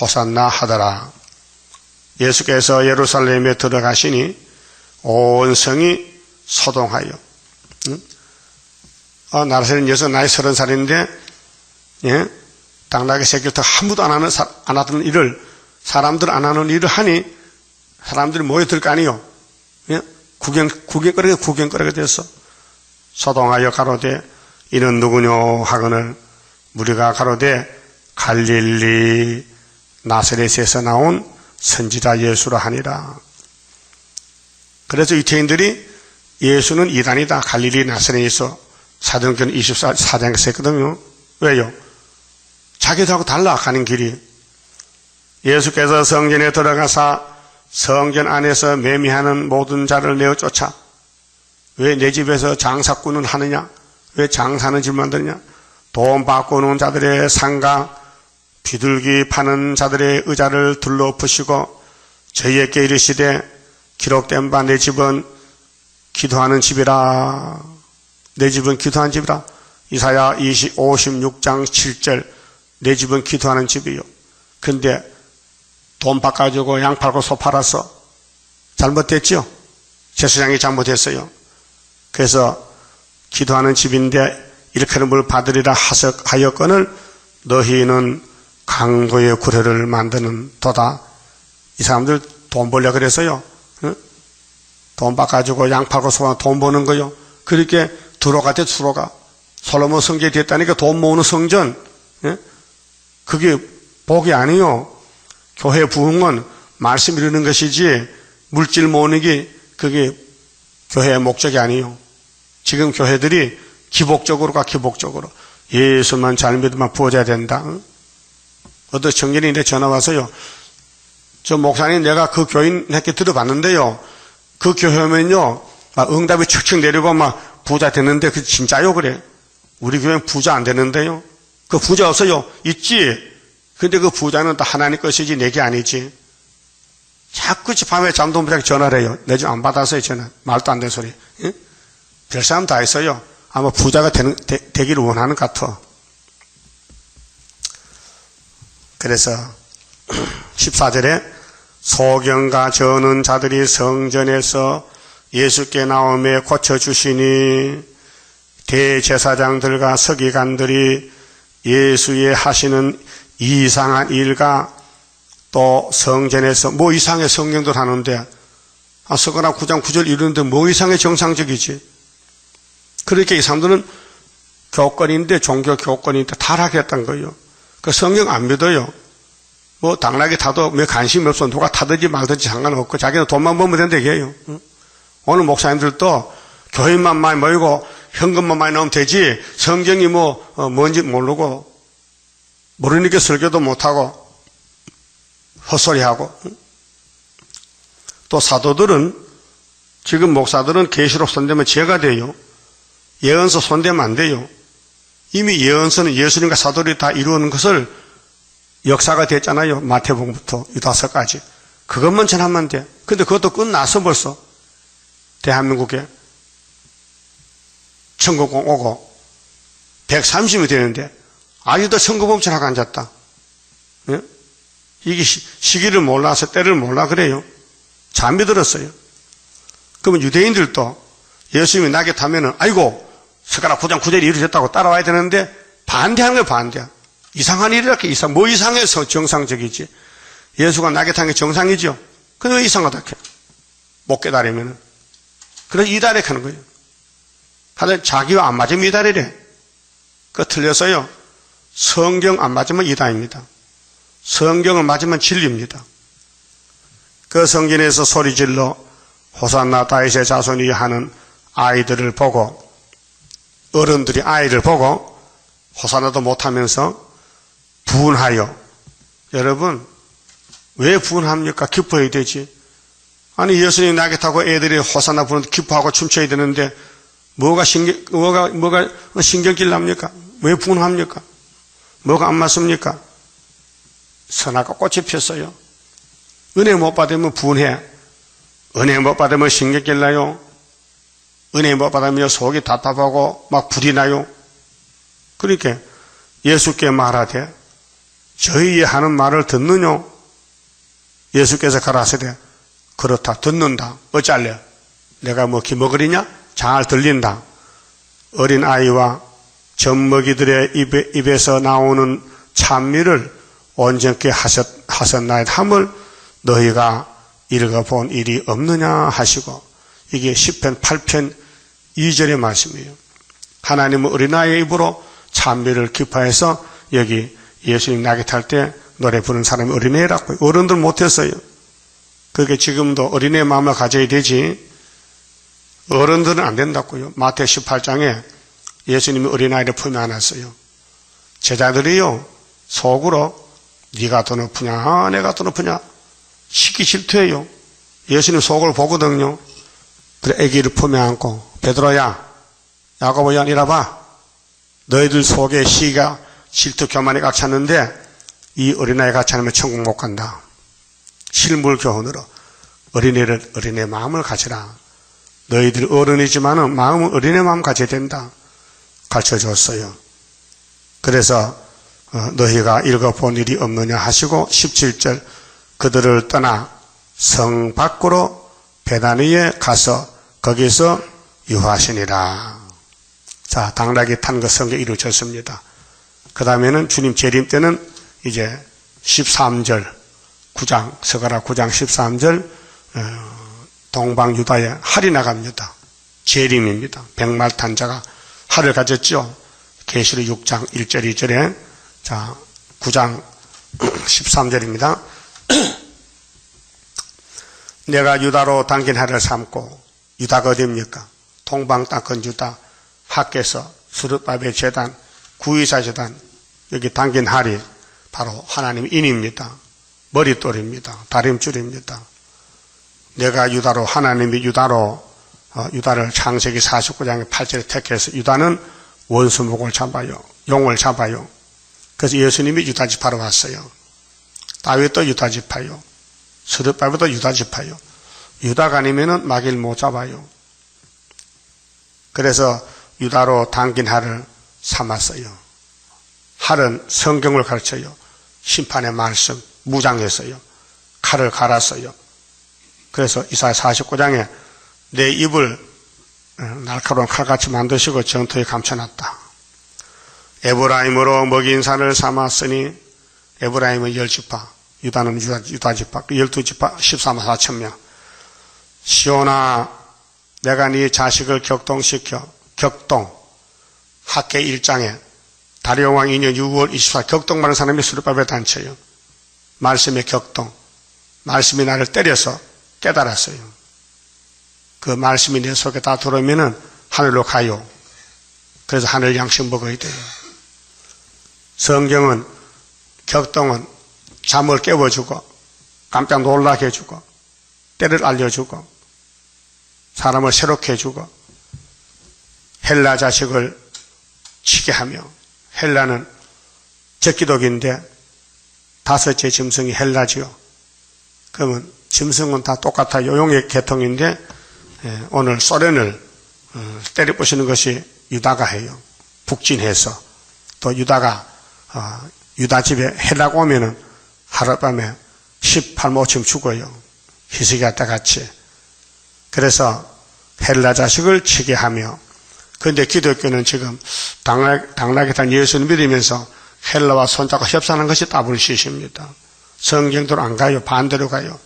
호산나 하더라. 예수께서 예루살렘에 들어가시니 온 성이 소동하여. 나라세는 여기서 나이 30살인데, 예? 당나귀 새끼부터 아무도 안 하던 일을, 사람들 안 하는 일을 하니 사람들이 모여들 거 아니요. 예? 구경거리게 됐어. 소동하여 가로되 이는 누구뇨 하거늘 무리가 가로되 갈릴리 나사렛에서 나온 선지자 예수라 하니라. 그래서 유태인들이 예수는 이단이다, 갈릴리 나사렛에서, 사도행전 24장에서 했거든요. 왜요? 자기들하고 달라 가는 길이. 예수께서 성전에 들어가사 성전 안에서 매미하는 모든 자를 내어 쫓아. 왜 내 집에서 장사꾼은 하느냐? 왜 장사하는 집 만드느냐? 돈 바꾸는 자들의 상가, 비둘기 파는 자들의 의자를 둘러엎으시고 저희에게 이르시되 기록된 바 내 집은 기도하는 집이라. 내 집은 기도하는 집이라. 이사야 56장 7절. 내 집은 기도하는 집이요. 근데 돈 바꿔주고 양 팔고 소 팔아서 잘못됐죠? 제사장이 잘못했어요. 그래서 기도하는 집인데 이렇게는 뭘 받으리라 하였거늘 너희는 강도의 구례를 만드는 도다. 이 사람들 돈 벌려고 그래서요. 응? 돈 바꿔주고 양 팔고 소 팔고 돈 버는 거요. 그렇게 들어가대 들어가. 솔로몬 성전이 됐다니까 돈 모으는 성전. 응? 그게 복이 아니요. 교회 부흥은 말씀 이루는 것이지 물질 모으는 게 그게 교회의 목적이 아니요. 지금 교회들이 기복적으로 예수만 잘 믿으면 부어져야 된다. 응? 어떤 청년이 내 전화 와서요. 저 목사님 내가 그 교인에게 들어봤는데요. 그 교회면요. 막 응답이 척척 내리고 막 부자 되는데 그 진짜요? 그래. 우리 교회는 부자 안 되는데요. 그 부자 없어요. 있지. 근데 그 부자는 다 하나님 것이지 내게 아니지. 자꾸 밤에 잠도 못 자게 전화를 해요. 내 좀 안 받아서요. 전화. 말도 안 되는 소리. 응? 별 사람 다 있어요. 아마 부자가 되기를 원하는 것 같아. 그래서 14절에 소경과 저는 자들이 성전에서 예수께 나오며 고쳐주시니 대제사장들과 서기관들이 예수의 하시는 이상한 일과 또 성전에서 뭐 이상의 성경들 하는데 서거나 9장 9절 이루는데 뭐 이상의 정상적이지. 그렇게 이 사람들은 교권인데 종교 교권인데 타락했던 거예요. 그 성경 안 믿어요. 뭐 당나귀 타도 왜 관심이 없어. 누가 타든지 말든지 상관없고 자기는 돈만 벌면 된다 얘기해요. 오늘 목사님들도 교인만 많이 모이고 현금만 많이 넣으면 되지 성경이 뭔지 모르고 모르니까 설교도 못하고 헛소리하고. 또 사도들은 지금 목사들은 계시록 손대면 죄가 돼요. 예언서 손대면 안 돼요. 이미 예언서는 예수님과 사도들이 다 이루는 것을 역사가 됐잖아요. 마태복음부터 유다서까지. 그것만 전하면 돼. 근데 그것도 끝났어 벌써. 대한민국에 청구공 오고 130이 되는데 아직도 청구범죄하고 앉았다. 예? 이게 시기를 몰라서 때를 몰라 그래요. 잠이 들었어요. 그러면 유대인들도 예수님이 낙에 타면은 아이고 석가락 9장 9절이 이루어졌다고 따라와야 되는데 반대하는 거예요. 반대. 이상한 일이랄게 뭐 이상해서 정상적이지. 예수가 낙에 탄 게 정상이죠. 근데 왜 이상하다 해? 못 깨달으면은. 그래서 이달에 하는 거예요. 하여튼 자기와 안 맞으면 이달이래. 그거 틀렸어요. 성경 안 맞으면 이단입니다. 성경을 맞으면 진리입니다. 그 성전에서 소리질러 호산나 다윗의 자손이 하는 아이들을 보고 어른들이 아이를 보고 호산나도 못하면서 분하여. 여러분 왜 분합니까? 기뻐해야 되지. 아니 예수님 낙에 타고 애들이 호산나 부르는데 기뻐하고 춤춰야 되는데 뭐가 신경질 납니까? 왜 분합니까? 뭐가 안 맞습니까? 선악과 꽃이 폈어요. 은혜 못 받으면 분해. 은혜 못 받으면 신경질 나요. 은혜 못 받으면 속이 답답하고 막 불이 나요. 그러니까 예수께 말하되 저희 하는 말을 듣느냐? 예수께서 가라사대 그렇다 듣는다. 어쩔래? 내가 뭐 기먹으리냐? 잘 들린다. 어린 아이와 젖먹이들의 입에서 나오는 찬미를 온전케 하셨나이다 함을 너희가 읽어본 일이 없느냐 하시고, 이게 시편 8편 2절의 말씀이에요. 하나님은 어린아이의 입으로 찬미를 기뻐해서 여기 예수님 낙에 탈 때 노래 부르는 사람이 어린애라고요. 어른들 못했어요. 그게 지금도 어린애 마음을 가져야 되지 어른들은 안 된다고요. 마태 18장에 예수님이 어린아이를 품에 안았어요. 제자들이요 속으로 네가 더 높으냐 내가 더 높으냐 시기 질투해요. 예수님 속을 보거든요. 그래 아기를 품에 안고 베드로야 야고보야 이리 봐. 너희들 속에 시기가 질투 교만이 꽉 찼는데 이 어린아이 같이 하면 천국 못 간다. 실물 교훈으로 어린애 마음을 가지라. 너희들 어른이지만은 마음은 어린애 마음 가져야 된다. 가르쳐줬어요. 그래서 너희가 읽어본 일이 없느냐 하시고 17절 그들을 떠나 성 밖으로 베다니에 가서 거기서 유하시니라. 자, 당나귀 탄 거 성경에 이루어졌습니다. 그 다음에는 주님 재림 때는 이제 13절 9장 서가라 9장 13절 동방 유다에 할이 나갑니다. 재림입니다. 백말탄자가 할을 가졌죠. 계시록 6장 1절 2절에 자 9장 13절입니다. 내가 유다로 당긴 할을 삼고 유다가 어디입니까? 동방 땅끝 유다 학개서 스룹바벨 제단 구이사 제단 여기 당긴 할이 바로 하나님의 인입니다. 머릿돌입니다. 다림줄입니다. 내가 유다로 하나님이 유다를 창세기 49장의 8절에 택해서 유다는 원수목을 잡아요. 용을 잡아요. 그래서 예수님이 유다 지파로 왔어요. 다윗도 유다 지파요. 스룹바벨도 유다 지파요. 유다가 아니면은 마귀를 못 잡아요. 그래서 유다로 당긴 할을 삼았어요. 할은 성경을 가르쳐요. 심판의 말씀 무장했어요. 칼을 갈았어요. 그래서 이사야 49장에 내 입을 날카로운 칼같이 만드시고 정토에 감춰놨다. 에브라임으로 먹인 산을 삼았으니 에브라임은 10지파 유다는 유다지파 12지파 14만 4천 명. 시온아 내가 네 자식을 격동시켜 학계 1장에 다리오왕 2년 6월 24일 격동하는 사람이 스룹바벨 단체예요. 말씀의 격동. 말씀이 나를 때려서 깨달았어요. 그 말씀이 내 속에 다 들어오면은 하늘로 가요. 그래서 하늘 양식 먹어야 돼요. 성경은 격동은 잠을 깨워주고 깜짝 놀라게 해주고 때를 알려주고 사람을 새롭게 해주고 헬라 자식을 치게 하며 헬라는 적기독인데 다섯째 짐승이 헬라지요. 그러면 짐승은 다 똑같아요. 용의 계통인데 오늘 소련을 때려부시는 것이 유다가 해요. 북진해서. 또 유다가 유다 집에 헬라가 오면은 하룻밤에 18모쯤 죽어요. 히스기야 때 같이. 그래서 헬라 자식을 치게 하며, 그런데 기독교는 지금 당나귀 탄 예수를 믿으면서 헬라와 손잡고 협상하는 것이 WCC입니다. 성경대로 안 가요. 반대로 가요.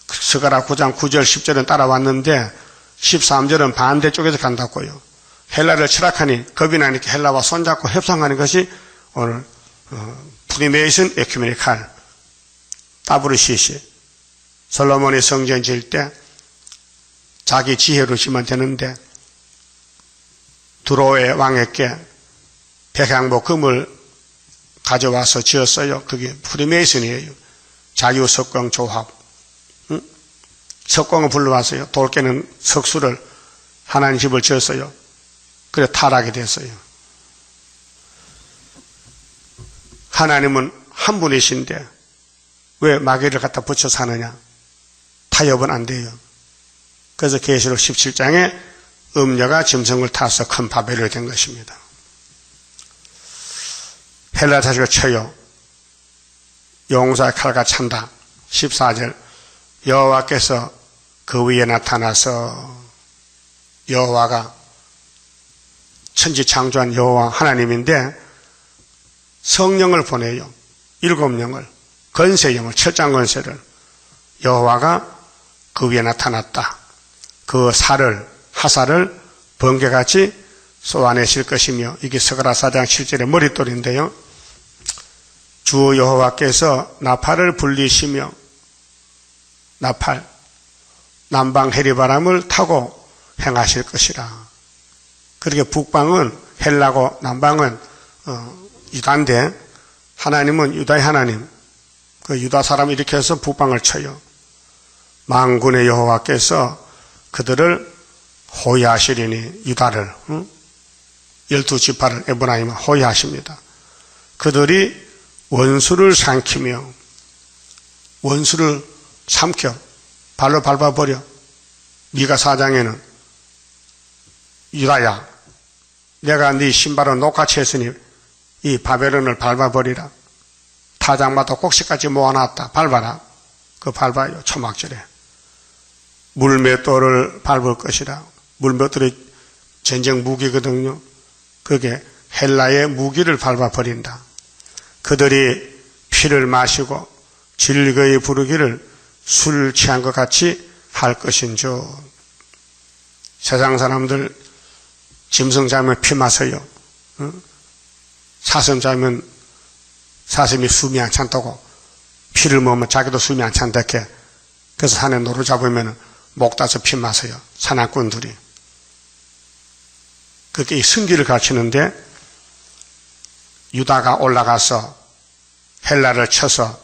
스가랴 9장 9절 10절은 따라왔는데 13절은 반대쪽에서 간다고요. 헬라를 철학하니 겁이 나니까 헬라와 손잡고 협상하는 것이 오늘 프리메이슨 에큐메니칼 WCC. 솔로몬이 성전 지을 때 자기 지혜로 지면 되는데 두로의 왕에게 백향목 금을 가져와서 지었어요. 그게 프리메이슨이에요. 자유석광 조합. 석광을 불러왔어요. 돌 깨는 석수를 하나님 집을 지었어요. 그래 타락이 됐어요. 하나님은 한 분이신데 왜 마귀를 갖다 붙여서 하느냐? 타협은 안 돼요. 그래서 계시록 17장에 음녀가 짐승을 타서 큰 바벨이 된 것입니다. 헬라 자식을 쳐요. 용사의 칼과 찬다. 14절 여호와께서 그 위에 나타나서, 여호와가 천지창조한 여호와 하나님인데 성령을 보내요. 7영을, 권세영을, 철장권세를. 여호와가 그 위에 나타났다. 그 하사를 번개같이 쏘아내실 것이며, 이게 스가랴 4장 7절의 머릿돌인데요. 주 여호와께서 나팔을 불리시며, 나팔, 남방 해리바람을 타고 행하실 것이라. 그렇게 북방은 헬라고 남방은 유다인데, 하나님은 유다의 하나님, 그 유다 사람을 일으켜서 북방을 쳐요. 만군의 여호와께서 그들을 호위하시리니, 유다를 12지파를 에브라임을 호위하십니다. 그들이 원수를 삼키며, 원수를 삼켜 발로 밟아버려. 미가 4장에는 유다야, 내가 네 신발을 녹같이 했으니 이 바벨론을 밟아버리라. 타작마다 꼭지까지 모아놨다. 밟아라. 그 밟아요. 초막절에. 물맷돌을 밟을 것이라. 물맷돌이 전쟁 무기거든요. 그게 헬라의 무기를 밟아버린다. 그들이 피를 마시고 즐거이 부르기를 술 취한 것 같이 할 것인즉. 세상 사람들 짐승 잡으면 피 마셔요. 사슴 잡으면 사슴이 숨이 안 찬다고 피를 먹으면 자기도 숨이 안 찬다게. 그래서 산에 노루 잡으면 목 따서 피 마셔요. 사냥꾼들이. 그게 이 승기를 가르치는데, 유다가 올라가서 헬라를 쳐서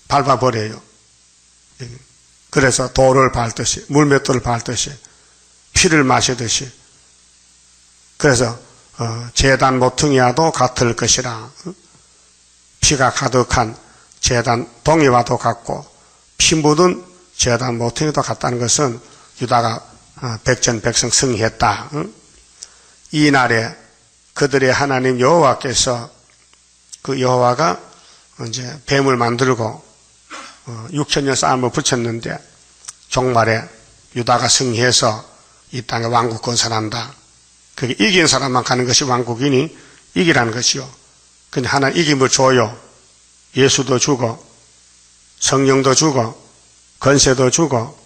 밟아버려요. 그래서 돌을 밟듯이, 물맷돌을 밟듯이, 피를 마시듯이. 그래서 제단 모퉁이와도 같을 것이라. 피가 가득한 제단 동이와도 같고 피 묻은 제단 모퉁이도 같다는 것은 유다가 백전백성 승리했다. 이 날에 그들의 하나님 여호와께서, 그 여호와가 이제 뱀을 만들고 6천년 싸움을 붙였는데 종말에 유다가 승리해서 이 땅에 왕국 건설한다. 그게 이긴 사람만 가는 것이 왕국이니 이기라는 것이요. 근데 하나 이김을 줘요. 예수도 주고 성령도 주고 권세도 주고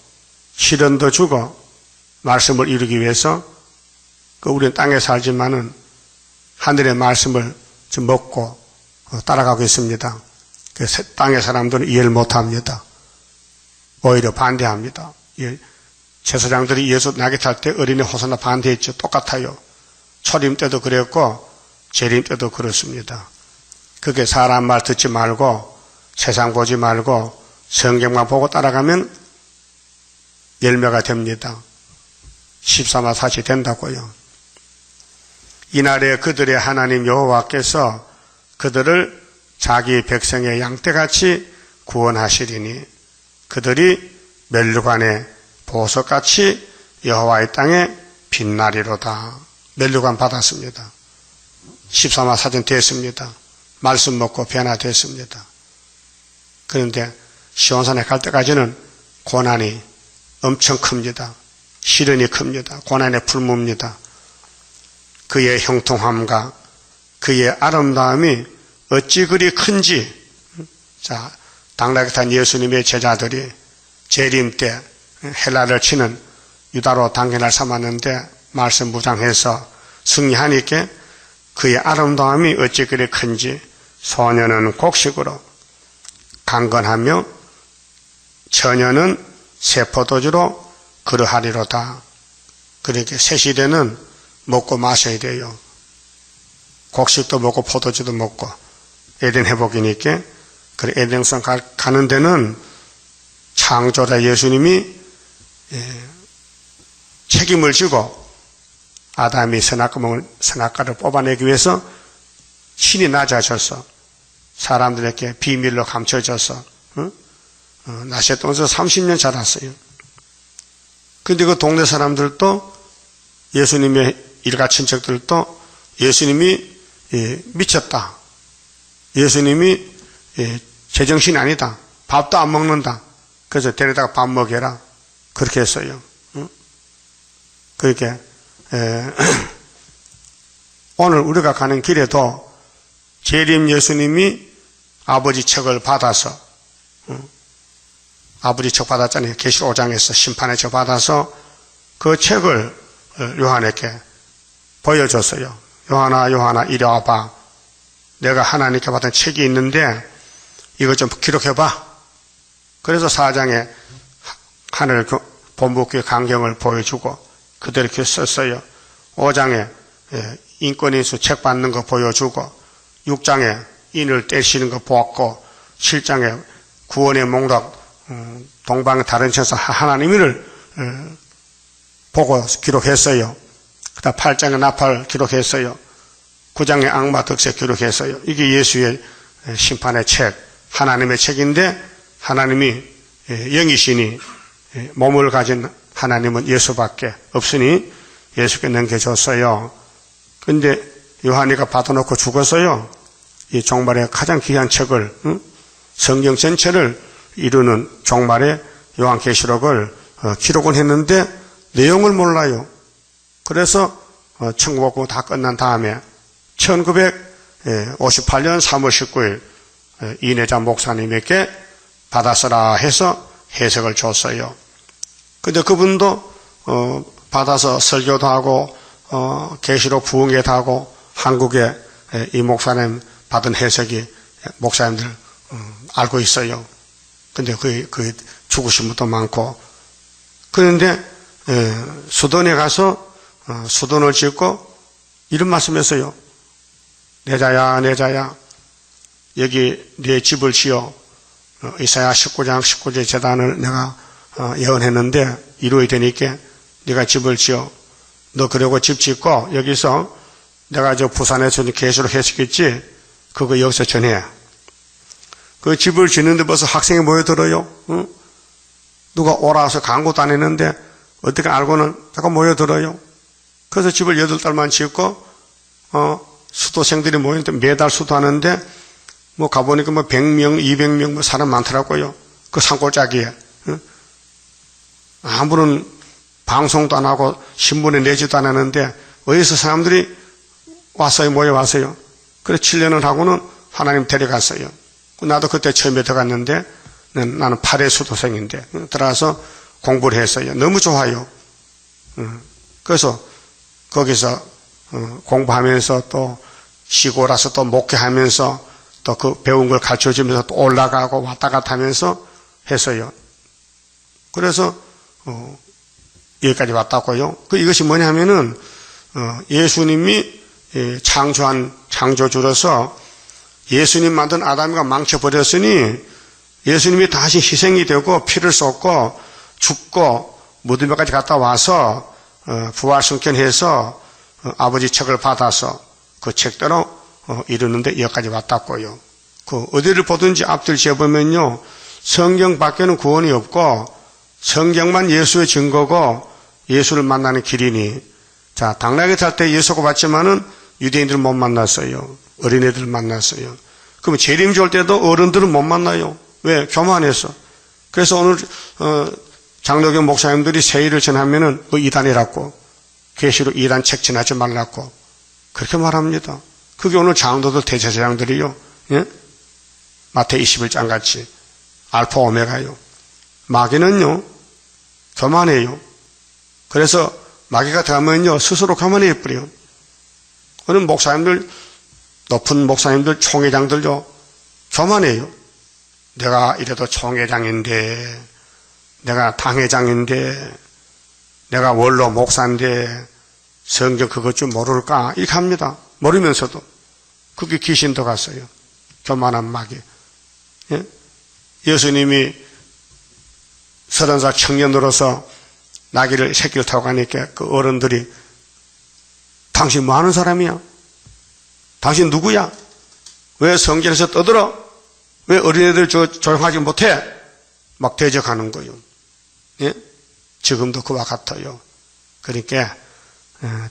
시련도 주고 말씀을 이루기 위해서 우리는 땅에 살지만은 하늘의 말씀을 좀 먹고 따라가고 있습니다. 땅의 사람들은 이해를 못합니다. 오히려 반대합니다. 제사장들이 예수 나귀 탈 때 어린이 호산나 반대했죠. 똑같아요. 초림 때도 그랬고 재림 때도 그렇습니다. 그게 사람 말 듣지 말고 세상 보지 말고 성경만 보고 따라가면 열매가 됩니다. 13화4시 된다고요. 이날에 그들의 하나님 여호와께서 그들을 자기 백성의 양떼같이 구원하시리니 그들이 멸류관의 보석같이 여호와의 땅에 빛나리로다. 멸류관 받았습니다. 13화 사전 됐습니다. 말씀 먹고 변화됐습니다. 그런데 시온산에 갈 때까지는 고난이 엄청 큽니다. 시련이 큽니다. 고난의 풀무입니다. 그의 형통함과 그의 아름다움이 어찌 그리 큰지. 자, 당나귀 탄 예수님의 제자들이 재림 때 헬라를 치는 유다로 단계날 삼았는데 말씀 무장해서 승리하니까 그의 아름다움이 어찌 그리 큰지. 소녀는 곡식으로 강건하며 처녀는 새 포도주로 그러하리로다. 그렇게 새 시대는 먹고 마셔야 돼요. 곡식도 먹고 포도주도 먹고 에덴 회복이니까. 그래 에덴성 가는 데는 창조자 예수님이 책임을 지고 아담이 선악과를 뽑아내기 위해서 신이 낮아져서 사람들에게 비밀로 감춰져서 나시에 동서 30년 자랐어요. 근데 그 동네 사람들도 예수님의 일가 친척들도 예수님이 미쳤다. 예수님이 제정신이 아니다. 밥도 안 먹는다. 그래서 데려다가 밥 먹여라. 그렇게 했어요. 그렇게 오늘 우리가 가는 길에도 재림 예수님이 아버지 척을 받아서 아버지 척 받았잖아요. 계시록 5장에서 심판의 척 받아서 그 책을 요한에게 보여줬어요. 요한아 이리 와봐. 내가 하나님께 받은 책이 있는데 이거 좀 기록해봐. 그래서 4장에 하늘 본부교회 강경을 보여주고 그대로 이렇게 썼어요. 5장에 인권인수 책 받는 거 보여주고 6장에 인을 떼시는 거 보았고 7장에 구원의 목록 동방의 다른 천사 하나님을 보고 기록했어요. 그 다음 8장에 나팔 기록했어요. 9장에 악마 득세 기록했어요. 이게 예수의 심판의 책, 하나님의 책인데 하나님이 영이시니 몸을 가진 하나님은 예수밖에 없으니 예수께 넘겨줬어요. 근데 요한이가 받아놓고 죽었어요. 이 종말의 가장 귀한 책을 성경 전체를 이루는 종말의 요한계시록을 기록은 했는데 내용을 몰라요. 그래서 천국복음 다 끝난 다음에 1958년 3월 19일 이내자 목사님에게 받아서라 해서 해석을 줬어요. 근데 그분도 받아서 설교도 하고 계시록 부흥회도 하고 한국에 이 목사님 받은 해석이 목사님들 알고 있어요. 근데 그 죽으신 분도 많고. 그런데 수돈에 가서 수돈을 짓고 이런 말씀했어요. 내 자야 여기 네 집을 지어. 이사야 19장 19절 제단을 내가 예언했는데 이루어야 되니까 네가 집을 지어. 너 그러고 집 짓고 여기서 내가 저 부산에서 계시록 해석했지 그거 여기서 전해. 그 집을 짓는데 벌써 학생이 모여들어요. 응? 누가 오라서 광고도 안 했는데 어떻게 알고는 자꾸 모여들어요. 그래서 집을 8달만 짓고 수도생들이 모이는데 매달 수도하는데 뭐 가보니까 뭐 100명, 200명 뭐 사람 많더라고요. 그 산골짜기에. 응? 아무런 방송도 안 하고 신문에 내지도 안 하는데 어디서 사람들이 왔어요, 모여왔어요. 그래서 7년을 하고는 하나님 데려갔어요. 나도 그때 처음에 들어갔는데 나는 8회 수도생인데 들어가서 공부를 했어요. 너무 좋아요. 그래서 거기서 공부하면서 또 쉬고 나서 또 목회하면서 또 그 배운 걸 가르쳐주면서 또 올라가고 왔다 갔다 하면서 했어요. 그래서 여기까지 왔다고요. 이것이 뭐냐면은 예수님이 창조한 창조주로서 예수님 만든 아담이가 망쳐버렸으니 예수님이 다시 희생이 되고 피를 쏟고 죽고 무덤에까지 갔다 와서 부활승천해서 아버지 책을 받아서 그 책대로 이루는데 여기까지 왔다고요. 어디를 보든지 앞들 지어보면요 성경 밖에는 구원이 없고 성경만 예수의 증거고 예수를 만나는 길이니, 자, 당나귀 탈 때 예수가 봤지만은 유대인들 못 만났어요. 어린애들 만났어요. 그럼 재림주 올 때도 어른들은 못 만나요. 왜? 교만해서. 그래서 오늘 장로교 목사님들이 세일을 전하면은 이단이라고, 계시로 이단 책 전하지 말라고 그렇게 말합니다. 그게 오늘 장로들 대제사장들이요, 예? 마태복음 21장 같이 알파 오메가요. 마귀는요 교만해요. 그래서 마귀가 들어가면요 스스로 교만해 버려요. 오늘 목사님들, 높은 목사님들, 총회장들요 교만해요. 내가 이래도 총회장인데, 내가 당회장인데, 내가 원로 목사인데 성경 그것 좀 모를까 이렇게 합니다. 모르면서도. 그게 귀신 들어갔어요. 교만한 마귀. 예? 예수님이 30살 청년으로서 나귀를 새끼를 타고 가니까 그 어른들이 당신 뭐 하는 사람이야? 당신 누구야? 왜 성전에서 떠들어? 왜 어린애들 조용하지 못해? 막 대적하는 거예요. 예? 지금도 그와 같아요. 그러니까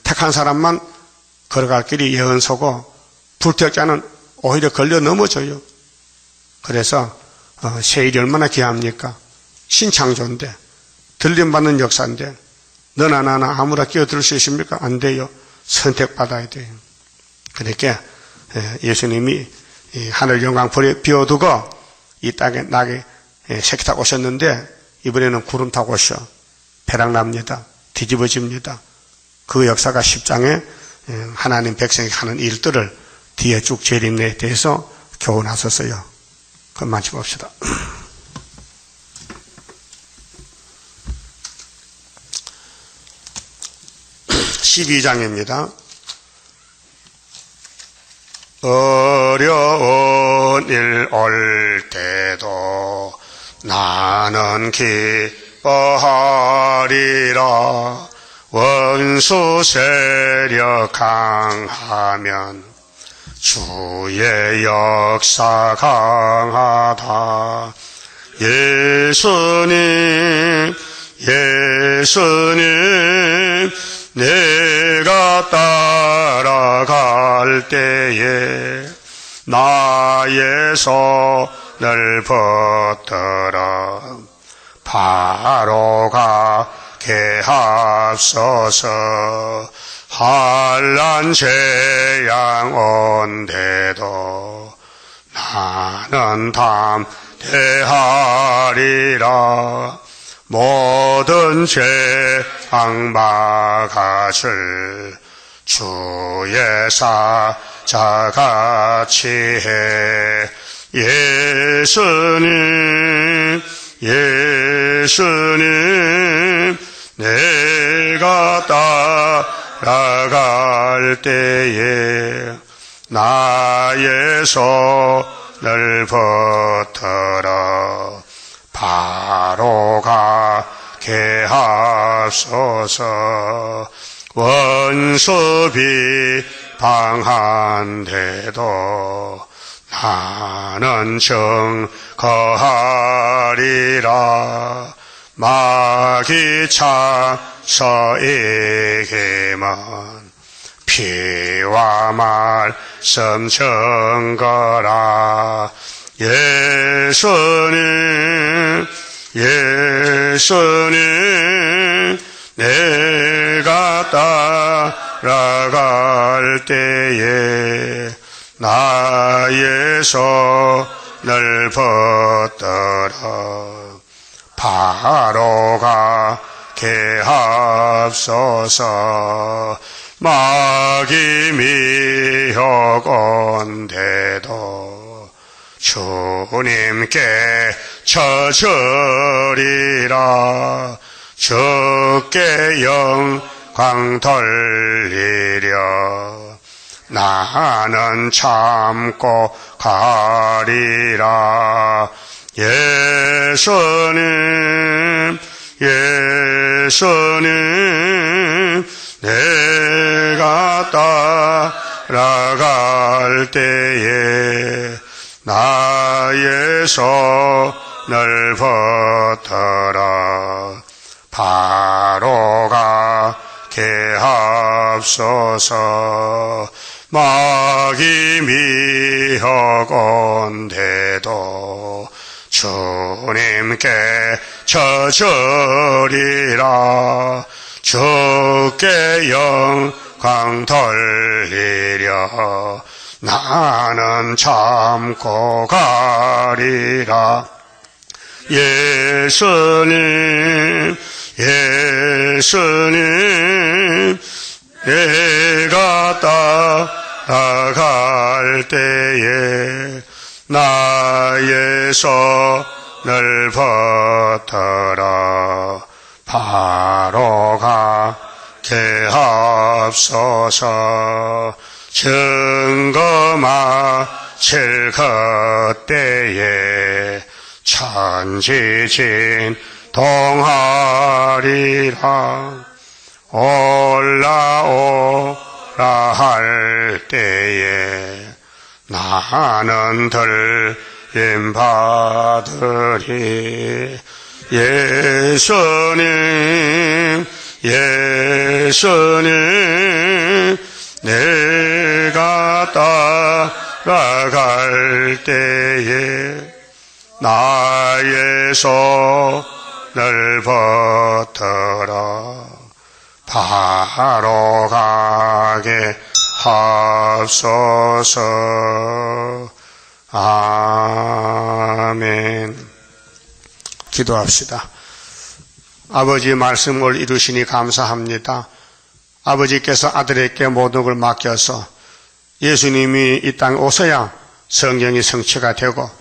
택한 사람만 걸어갈 길이 예언서고 불택자는 오히려 걸려 넘어져요. 그래서 세일이 얼마나 귀합니까? 신창조인데, 들림받는 역사인데 너나 나나 아무나 끼어들 수 있습니까? 안 돼요. 선택받아야 돼요. 그러니까 예수님이 하늘 영광 비워두고 이 땅에 나귀 새끼 타고 오셨는데 이번에는 구름 타고 오셔. 배락납니다. 뒤집어집니다. 그 역사가 10장에 하나님 백성이 하는 일들을 뒤에 쭉 재림내에 대해서 교훈하셨어요. 그럼 마치 봅시다. 12장입니다. 어려운 일 올 때도 나는 기뻐하리라. 원수 세력 강하면 주의 역사 강하다. 예수님 내가 따라갈 때에 나의 손을 붙들어 바로 가게 하소서. 환난 재앙 온데도 나는 담대하리라. 모든 재앙 막아줄 주의 사자같이 해. 예수님 내가 따라갈 때에 나의 손을 붙들어 바로 가게 하소서. 원수 비방한데도 나는 증거하리라. 마귀 차서에게만 피와 말씀 증거라. 예수님 내가 따라갈 때에 나의 손을 붙들어 바로 가게 하소서. 마귀 미혹 온데도 주님께 쳐주리라. 주께 영광 돌리려 나는 참고 가리라. 예수님 내가 따라갈 때에 나의 손을 늘 붙들어 바로 가게 하옵소서. 마귀 미혹온데도 주님께 져주리라. 주께 영광 돌리려 나는 참고 가리라. 예수님 예수님 내가 따라갈 때에 나의 손을 붙들어 바로 가게 하옵소서. 증거 마칠 그때에 천지진 동하리라. 올라오라 할 때에 나는 들림 받으리. 예수님 예수님 내가 따라갈 때에 나의 손을 붙들어 바로 가게 하옵소서. 아멘. 기도합시다. 아버지의 말씀을 이루시니 감사합니다. 아버지께서 아들에게 모든 걸 맡겨서 예수님이 이 땅에 오셔야 성경이 성취가 되고,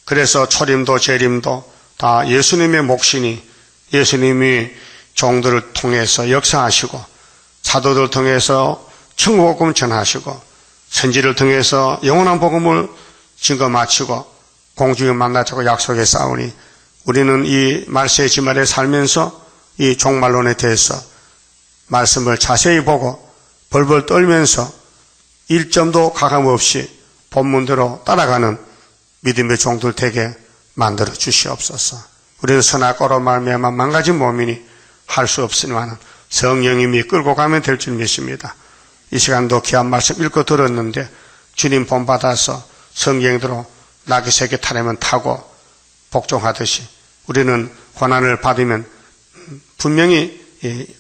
그래서 초림도 재림도 다 예수님의 몫이니 예수님이 종들을 통해서 역사하시고 사도들 통해서 천국복음 전하시고 선지를 통해서 영원한 복음을 증거 마치고 공중에 만나자고 약속해 싸우니, 우리는 이 말세의 지말에 살면서 이 종말론에 대해서 말씀을 자세히 보고 벌벌 떨면서 일점도 가감없이 본문대로 따라가는 믿음의 종들 되게 만들어 주시옵소서. 우리는 선악과로 말미암아 망가진 몸이니 할 수 없으니만 성령님이 끌고 가면 될 줄 믿습니다. 이 시간도 귀한 말씀 읽고 들었는데 주님 본받아서 성경대로 낙이 새끼 타려면 타고 복종하듯이 우리는 고난을 받으면 분명히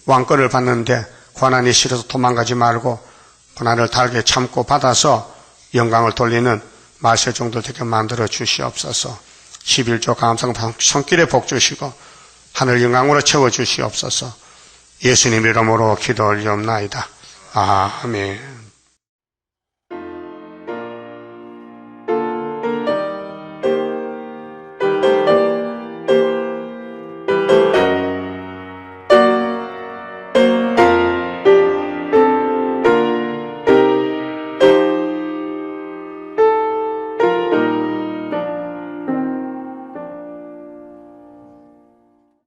왕권을 받는데 고난이 싫어서 도망가지 말고 고난을 달게 참고 받아서 영광을 돌리는 말세 종들 되게 만들어 주시옵소서. 11조 감사상 손길에 복 주시고 하늘 영광으로 채워 주시옵소서. 예수님 이름으로 기도 올리옵나이다. 아멘.